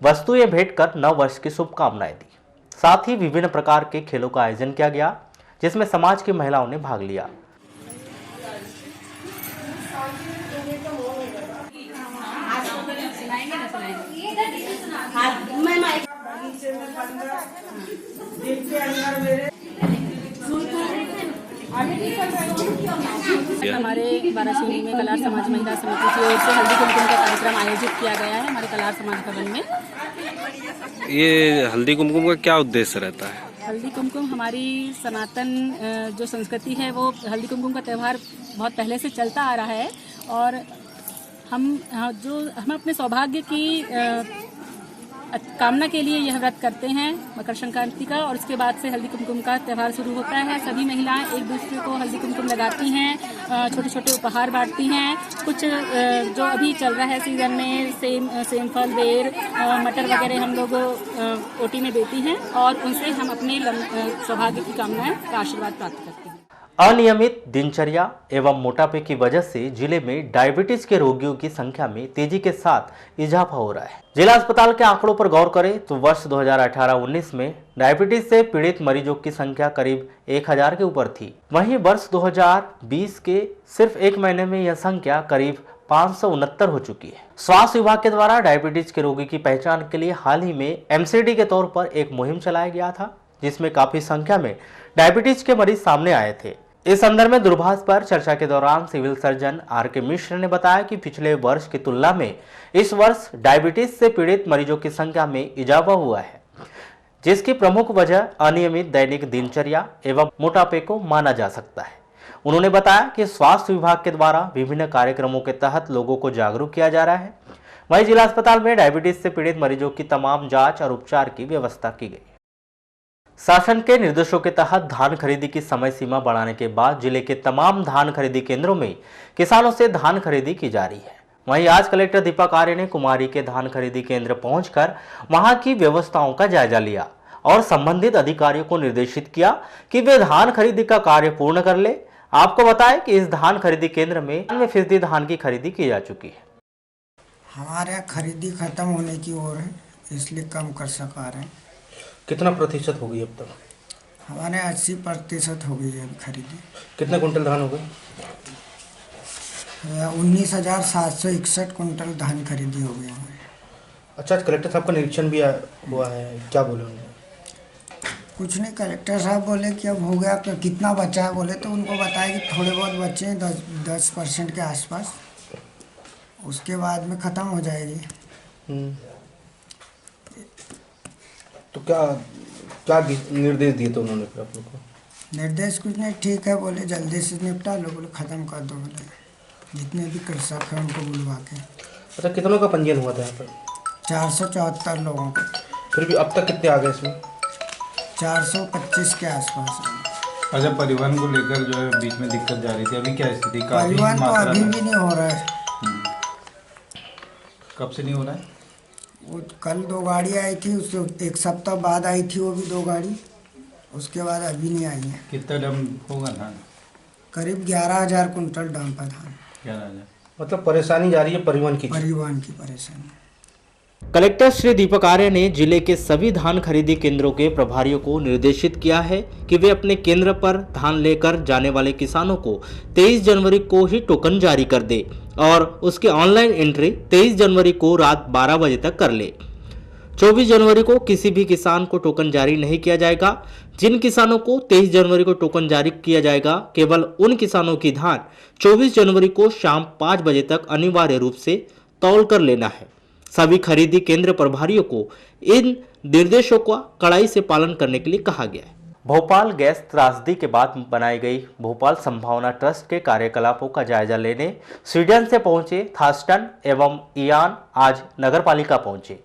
वस्तुएं भेंट कर नव वर्ष की शुभकामनाएं दी। साथ ही विभिन्न प्रकार के खेलों का आयोजन किया गया, जिसमें समाज की महिलाओं ने भाग लिया। हमारे वाराणसी में कलार समाज महिला समिति की ओर से हल्दी कुमकुम का कार्यक्रम आयोजित किया गया है हमारे कलार समाज भवन में। ये हल्दी कुमकुम का क्या उद्देश्य रहता है? हल्दी कुमकुम हमारी सनातन जो संस्कृति है, वो हल्दी कुमकुम का त्यौहार बहुत पहले से चलता आ रहा है और हम अपने सौभाग्य की कामना के लिए यह व्रत करते हैं मकर संक्रांति का, और उसके बाद से हल्दी कुमकुम का त्यौहार शुरू होता है। सभी महिलाएं एक दूसरे को हल्दी कुमकुम लगाती हैं, छोटे छोटे उपहार बांटती हैं। कुछ जो अभी चल रहा है सीजन में सेम फल, बेर, मटर वगैरह हम लोग ओटी में देती हैं और उनसे हम अपने सौभाग्य की कामनाएं का आशीर्वाद प्राप्त करते हैं। अनियमित दिनचर्या एवं मोटापे की वजह से जिले में डायबिटीज के रोगियों की संख्या में तेजी के साथ इजाफा हो रहा है। जिला अस्पताल के आंकड़ों पर गौर करें तो वर्ष 2018-19 में डायबिटीज से पीड़ित मरीजों की संख्या करीब 1000 के ऊपर थी। वहीं वर्ष 2020 के सिर्फ एक महीने में यह संख्या करीब 569 हो चुकी है। स्वास्थ्य विभाग के द्वारा डायबिटीज के रोगी की पहचान के लिए हाल ही में MCD के तौर पर एक मुहिम चलाया गया था, जिसमें काफी संख्या में डायबिटीज के मरीज सामने आए थे। इस संदर्भ में दूरभाष पर चर्चा के दौरान सिविल सर्जन RK मिश्र ने बताया कि पिछले वर्ष की तुलना में इस वर्ष डायबिटीज से पीड़ित मरीजों की संख्या में इजाफा हुआ है, जिसकी प्रमुख वजह अनियमित दैनिक दिनचर्या एवं मोटापे को माना जा सकता है। उन्होंने बताया कि स्वास्थ्य विभाग के द्वारा विभिन्न कार्यक्रमों के तहत लोगों को जागरूक किया जा रहा है। वहीं जिला अस्पताल में डायबिटीज से पीड़ित मरीजों की तमाम जाँच और उपचार की व्यवस्था की गई। शासन के निर्देशों के तहत धान खरीदी की समय सीमा बढ़ाने के बाद जिले के तमाम धान खरीदी केंद्रों में किसानों से धान खरीदी की जा रही है। वहीं आज कलेक्टर दीपक आर्य ने कुमारी के धान खरीदी केंद्र पहुंचकर वहां की व्यवस्थाओं का जायजा लिया और संबंधित अधिकारियों को निर्देशित किया कि वे धान खरीदी का कार्य पूर्ण कर ले। आपको बताएं कि इस धान खरीदी केंद्र में 90% धान की खरीदी की जा चुकी है। हमारे यहाँ खरीदी खत्म होने की ओर है, इसलिए कम कर सका रहे हैं। कितना प्रतिशत हो गई अब तक? हमारे 80% हो गई है खरीदी। कितने कुंटल धान हो गए? 19,761 कुंटल धान खरीदी हो गई हमारे। अच्छा, कलेक्टर साहब का निरीक्षण भी हुआ है, क्या बोले उन्होंने? कुछ नहीं, कलेक्टर साहब बोले कि अब हो गया, तो कितना बचा है बोले, तो उनको बताया कि थोड़े बहुत बचे हैं 10% के आसपास, उसके बाद में ख़त्म हो जाएगी। तो क्या निर्देश दिए थे उन्होंने फिर आप लोग को? निर्देश कुछ नहीं, ठीक है बोले, जल्दी से निपटा लो, बोले ख़त्म कर दो, बोले जितने भी कृषक हैं उनको बुलवा के। अच्छा, कितनों का पंजीयन हुआ था यहाँ पर? 474 लोगों का। फिर भी अब तक कितने आ गए इसमें? 425 के आसपास। अच्छा, परिवहन को लेकर जो है बीच में दिक्कत जा रही थी, अभी क्या स्थिति? परिवहन तो अभी भी नहीं हो रहा है। कब से नहीं हो रहा है? वो कल 2 गाड़ी आई थी, उससे एक सप्ताह बाद आई थी वो भी 2 गाड़ी, उसके बाद अभी नहीं आई है। कितना डम होगा धान? करीब 11,000 कुंटल डांपा धान। 11,000 मतलब परेशानी जा रही है परिवहन की परेशानी। कलेक्टर श्री दीपक आर्य ने जिले के सभी धान खरीदी केंद्रों के प्रभारियों को निर्देशित किया है कि वे अपने केंद्र पर धान लेकर जाने वाले किसानों को 23 जनवरी को ही टोकन जारी कर दे और उसकी ऑनलाइन एंट्री 23 जनवरी को रात 12 बजे तक कर ले। 24 जनवरी को किसी भी किसान को टोकन जारी नहीं किया जाएगा। जिन किसानों को 23 जनवरी को टोकन जारी किया जाएगा, केवल उन किसानों की धान 24 जनवरी को शाम 5 बजे तक अनिवार्य रूप से तौल कर लेना है। सभी खरीदी केंद्र प्रभारियों को इन निर्देशों का कड़ाई से पालन करने के लिए कहा गया है। भोपाल गैस त्रासदी के बाद बनाई गई भोपाल संभावना ट्रस्ट के कार्यकलापों का जायजा लेने स्वीडन से पहुंचे थास्टन एवं इयान आज नगरपालिका पहुंचे।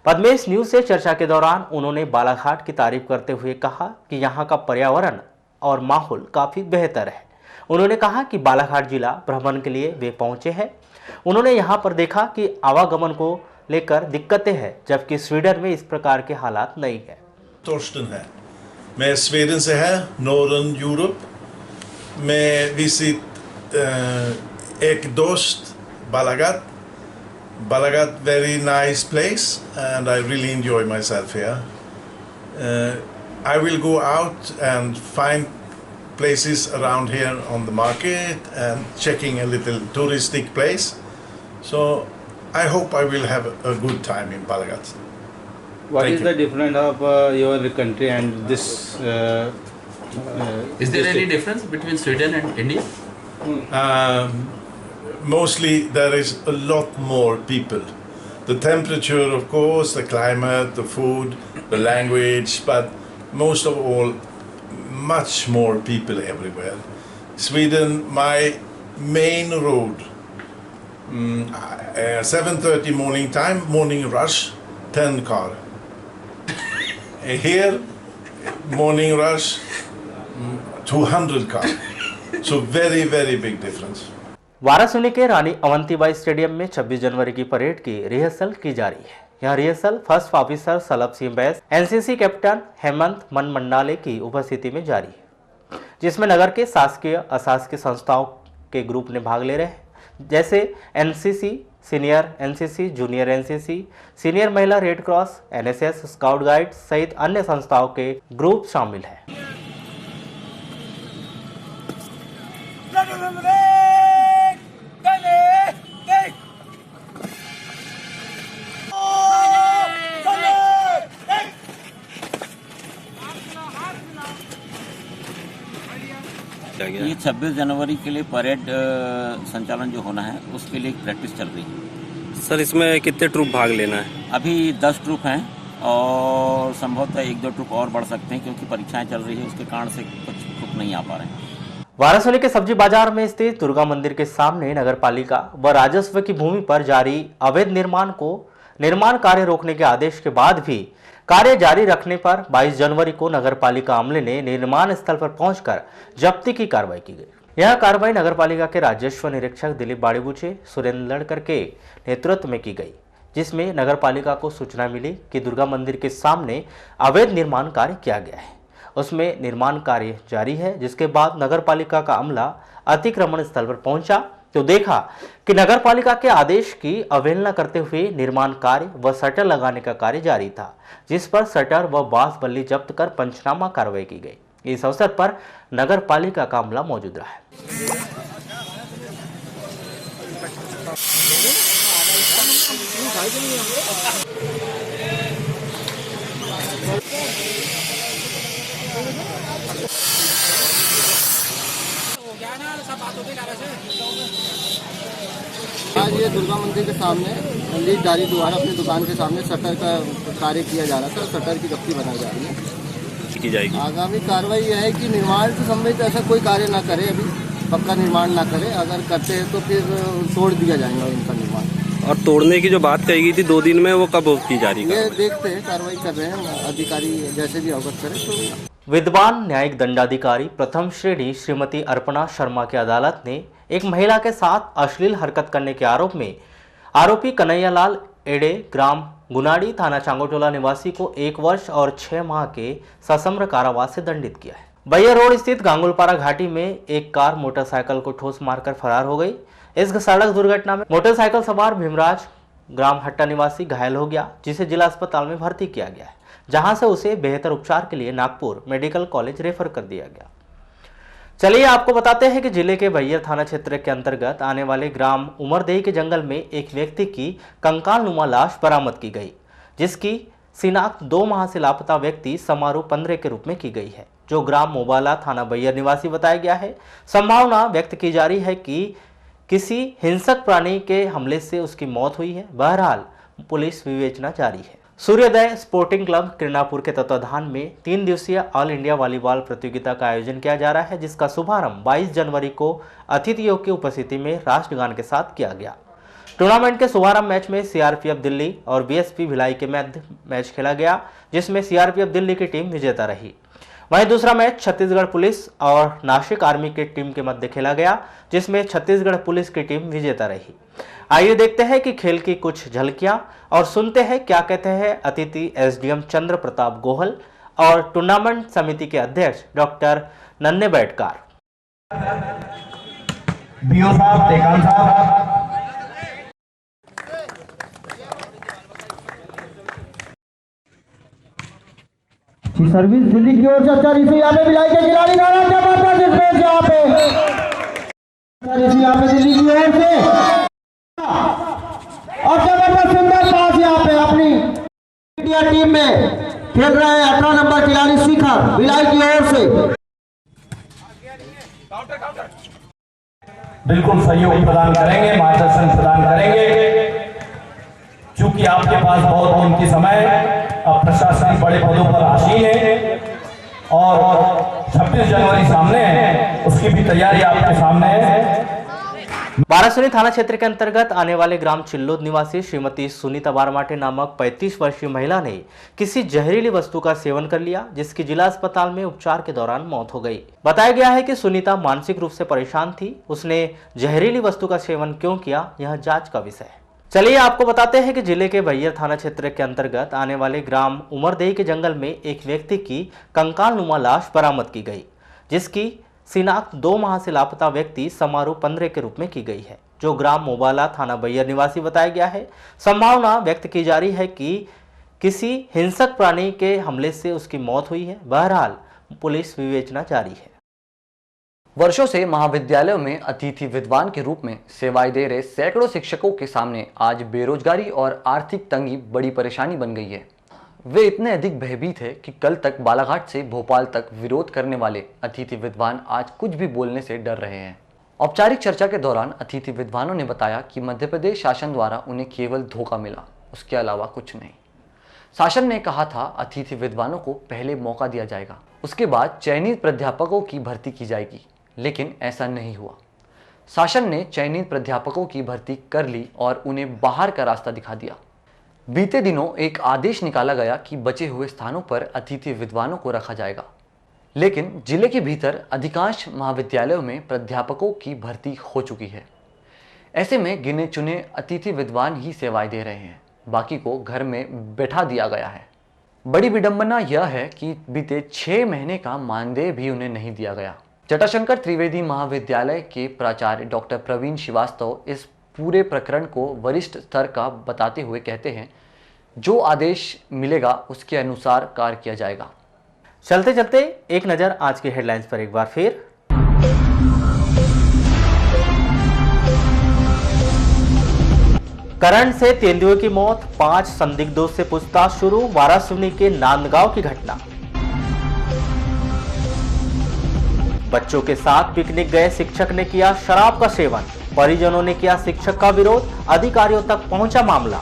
पद्मेश न्यूज से चर्चा के दौरान उन्होंने बालाघाट की तारीफ करते हुए कहा कि यहाँ का पर्यावरण और माहौल काफी बेहतर है। उन्होंने कहा कि बालाघाट जिला भ्रमण के लिए वे पहुंचे हैं। उन्होंने यहाँ पर देखा कि आवागमन को लेकर दिक्कतें हैं, जबकि स्वीडन में इस प्रकार के हालात नहीं है। टोर्स्टन है, मैं स्वीडन से है, नॉर्दर्न यूरोप में विजिट एक दोस्त Balaghat very nice place and I really enjoy myself here. I will go out and find places around here on the market and checking a little touristic place. So I hope I will have a good time in Balaghat. What is the difference of your country and this? Is there any difference between Sweden and India? Mostly there is a lot more people. The temperature, of course, the climate, the food, the language, but most of all, much more people everywhere. Sweden, my main road, 7:30 morning time, morning rush, 10 car. Here, morning rush, 200 car. So very, very big difference. Varanasi के रानी Avantibai stadium में 26 जनवरी की parade की rehearsal की जा रही है। यह rehearsal first officer Salabh Singh Bais, NCC captain Hemant Manmandale की उपस्थिति में जारी है, जिसमें नगर के शासकीय अशासकीय संस्थाओं के ग्रुप ने भाग ले रहे हैं, जैसे NCC, senior NCC, junior NCC, senior महिला red cross, NSS, scout guide सहित अन्य संस्थाओं के ग्रुप शामिल है। ये 26 जनवरी के लिए परेड संचालन जो होना है उसके लिए प्रैक्टिस चल रही है। सर इसमें कितने ट्रूप भाग लेना है? अभी 10 ट्रूप हैं और संभवतः 1-2 ट्रूप और बढ़ सकते हैं क्योंकि परीक्षाएं चल रही है, उसके कारण से कुछ ट्रूप नहीं आ पा रहे हैं। वाराणसी के सब्जी बाजार में स्थित दुर्गा मंदिर के सामने नगरपालिका व राजस्व की भूमि पर जारी अवैध निर्माण कार्य रोकने के आदेश के बाद भी कार्य जारी रखने पर 22 जनवरी को नगरपालिका अमले ने निर्माण स्थल पर पहुंचकर जब्ती की कार्रवाई की गई। यह कार्रवाई नगरपालिका के राजस्व निरीक्षक दिलीप बाड़ीबूचे सुरेंद्र लड़कर के नेतृत्व में की गई, जिसमें नगरपालिका को सूचना मिली कि दुर्गा मंदिर के सामने अवैध निर्माण कार्य किया गया है, उसमें निर्माण कार्य जारी है। जिसके बाद नगरपालिका का अमला अतिक्रमण स्थल पर पहुंचा तो देखा कि नगरपालिका के आदेश की अवहेलना करते हुए निर्माण कार्य व शटर लगाने का कार्य जारी था, जिस पर शटर व बांस बल्ली जब्त कर पंचनामा कार्रवाई की गई। इस अवसर पर नगरपालिका का अमला मौजूद रहा। आज ये दुर्गा मंदिर के सामने लीड जारी द्वारा अपनी दुकान के सामने शटर का कार्य किया जा रहा था, शटर की जब्ती बनाई जा रही है की जाएगी। आगामी कार्रवाई यह है कि निर्माण से संबंधित ऐसा कोई कार्य ना करे, अभी पक्का निर्माण ना करे, अगर करते हैं तो फिर तोड़ दिया जाएगा उनका निर्माण। और तोड़ने की जो बात कही गई थी 2 दिन में, वो कब की जा रही है? ये देखते हैं, कार्रवाई कर रहे हैं अधिकारी, जैसे भी अवगत करें। तो विद्वान न्यायिक दंडाधिकारी प्रथम श्रेणी श्रीमती अर्पणा शर्मा की अदालत ने एक महिला के साथ अश्लील हरकत करने के आरोप में आरोपी कन्हैयालाल एडे ग्राम गुनाड़ी थाना चांगोटोला निवासी को 1 वर्ष और 6 माह के सश्रम कारावास से दंडित किया है। बैया रोड स्थित गांगुलपारा घाटी में एक कार मोटरसाइकिल को ठोस मारकर फरार हो गई। इस सड़क दुर्घटना में मोटरसाइकिल सवार भीमराज ग्राम हट्टा निवासी घायल हो गया, जिसे जिला अस्पताल में भर्ती किया गया है, जहां से उसे बेहतर उपचार के लिए नागपुर मेडिकल कॉलेज रेफर कर दिया गया। चलिए आपको बताते हैं कि जिले के बैयर थाना क्षेत्र के अंतर्गत आने वाले ग्राम उमरदेही के जंगल में एक व्यक्ति की कंकाल नुमा लाश बरामद की गई, जिसकी शिनाख्त 2 माह से लापता व्यक्ति समारू 15 के रूप में की गई है, जो ग्राम मोबाला थाना बैयर निवासी बताया गया है। संभावना व्यक्त की जा रही है कि किसी हिंसक प्राणी के हमले से उसकी मौत हुई है। बहरहाल पुलिस विवेचना जारी है। सूर्योदय स्पोर्टिंग क्लब किरणापुर के तत्वाधान में 3 दिवसीय ऑल इंडिया वॉलीबॉल प्रतियोगिता का आयोजन किया जा रहा है, जिसका शुभारंभ 22 जनवरी को अतिथियों की उपस्थिति में राष्ट्रगान के साथ किया गया। टूर्नामेंट के शुभारंभ मैच में सीआरपीएफ दिल्ली और बीएसपी भिलाई के मध्य मैच खेला गया, जिसमें सीआरपीएफ दिल्ली की टीम विजेता रही। वहीं दूसरा मैच छत्तीसगढ़ पुलिस और नासिक आर्मी के टीम के मध्य खेला गया, जिसमें छत्तीसगढ़ पुलिस की टीम विजेता रही। आइए देखते हैं कि खेल की कुछ झलकियां और सुनते हैं क्या कहते हैं अतिथि एसडीएम चंद्र प्रताप गोहल और टूर्नामेंट समिति के अध्यक्ष डॉक्टर नन्हे बैठकार। बीओ साहब, टेकान साहब, सर्विस दिल्ली की ओर से अच्छा ऋषि यहाँ पे भिलाई के खिलाड़ी यहाँ पे ऋषि यहाँ पे दिल्ली की ओर से और जबरदस्त सुंदर पास यहाँ पे अपनी इंडिया टीम में खेल रहे हैं 18 नंबर खिलाड़ी शिखर भिलाई की ओर से। बिल्कुल सहयोग प्रदान करेंगे, मार्गदर्शन प्रदान करेंगे, क्योंकि आपके पास बहुत कीमती समय, अब प्रशासन बड़े पदों पर आसीन है और 26 जनवरी सामने है, उसकी भी तैयारी आपके सामने है। बारासूनी थाना क्षेत्र के अंतर्गत आने वाले ग्राम चिल्लोद निवासी श्रीमती सुनीता बारमाटे नामक 35 वर्षीय महिला ने किसी जहरीली वस्तु का सेवन कर लिया, जिसकी जिला अस्पताल में उपचार के दौरान मौत हो गई। बताया गया है कि सुनीता मानसिक रूप से परेशान थी। उसने जहरीली वस्तु का सेवन क्यों किया, यह जांच का विषय है। चलिए आपको बताते हैं कि जिले के बैयर थाना क्षेत्र के अंतर्गत आने वाले ग्राम उमरदेही के जंगल में एक व्यक्ति की कंकाल नुमा लाश बरामद की गई, जिसकी शिनाख्त 2 माह से लापता व्यक्ति समारू 15 के रूप में की गई है, जो ग्राम मोबाला थाना बैयर निवासी बताया गया है। संभावना व्यक्त की जा रही है कि किसी हिंसक प्राणी के हमले से उसकी मौत हुई है। बहरहाल पुलिस विवेचना जारी है। वर्षों से महाविद्यालयों में अतिथि विद्वान के रूप में सेवाएं दे रहे सैकड़ों शिक्षकों के सामने आज बेरोजगारी और आर्थिक तंगी बड़ी परेशानी बन गई है। वे इतने अधिक भयभीत है कि कल तक बालाघाट से भोपाल तक विरोध करने वाले अतिथि विद्वान आज कुछ भी बोलने से डर रहे हैं। औपचारिक चर्चा के दौरान अतिथि विद्वानों ने बताया कि मध्य प्रदेश शासन द्वारा उन्हें केवल धोखा मिला, उसके अलावा कुछ नहीं। शासन ने कहा था अतिथि विद्वानों को पहले मौका दिया जाएगा, उसके बाद चयनित प्राध्यापकों की भर्ती की जाएगी, लेकिन ऐसा नहीं हुआ। शासन ने चयनित प्राध्यापकों की भर्ती कर ली और उन्हें बाहर का रास्ता दिखा दिया। बीते दिनों एक आदेश निकाला गया कि बचे हुए स्थानों पर अतिथि विद्वानों को रखा जाएगा, लेकिन जिले के भीतर अधिकांश महाविद्यालयों में प्राध्यापकों की भर्ती हो चुकी है। ऐसे में गिने चुने अतिथि विद्वान ही सेवाएं दे रहे हैं, बाकी को घर में बैठा दिया गया है। बड़ी विडंबना यह है कि बीते 6 महीने का मानदेय भी उन्हें नहीं दिया गया। जटाशंकर त्रिवेदी महाविद्यालय के प्राचार्य डॉक्टर प्रवीण श्रीवास्तव इस पूरे प्रकरण को वरिष्ठ स्तर का बताते हुए कहते हैं, जो आदेश मिलेगा उसके अनुसार कार्य किया जाएगा। चलते चलते एक नजर आज के हेडलाइंस पर एक बार फिर। करंट से तेंदुए की मौत, 5 संदिग्धों से पूछताछ शुरू। वाराणसी के नांदगांव की घटना। बच्चों के साथ पिकनिक गए शिक्षक ने किया शराब का सेवन, परिजनों ने किया शिक्षक का विरोध, अधिकारियों तक पहुंचा मामला।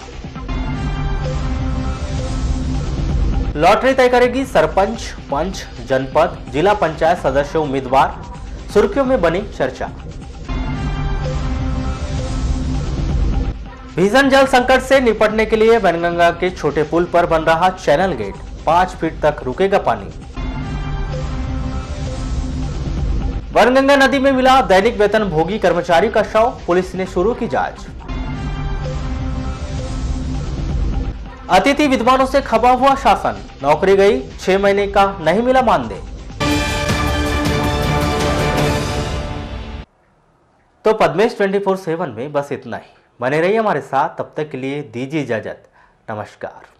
लॉटरी तय करेगी सरपंच, पंच, जनपद, जिला पंचायत सदस्य उम्मीदवार, सुर्खियों में बनी चर्चा। भीषण जल संकट से निपटने के लिए वनगंगा के छोटे पुल पर बन रहा चैनल गेट, 5 फीट तक रुकेगा पानी। वनगंगा नदी में मिला दैनिक वेतन भोगी कर्मचारी का शव, पुलिस ने शुरू की जांच। अतिथि विद्वानों से खपा हुआ शासन, नौकरी गई, 6 महीने का नहीं मिला मानदेय। तो पद्मेश 24/7 में बस इतना ही। बने रहिए हमारे साथ, तब तक के लिए दीजिए इजाजत। नमस्कार।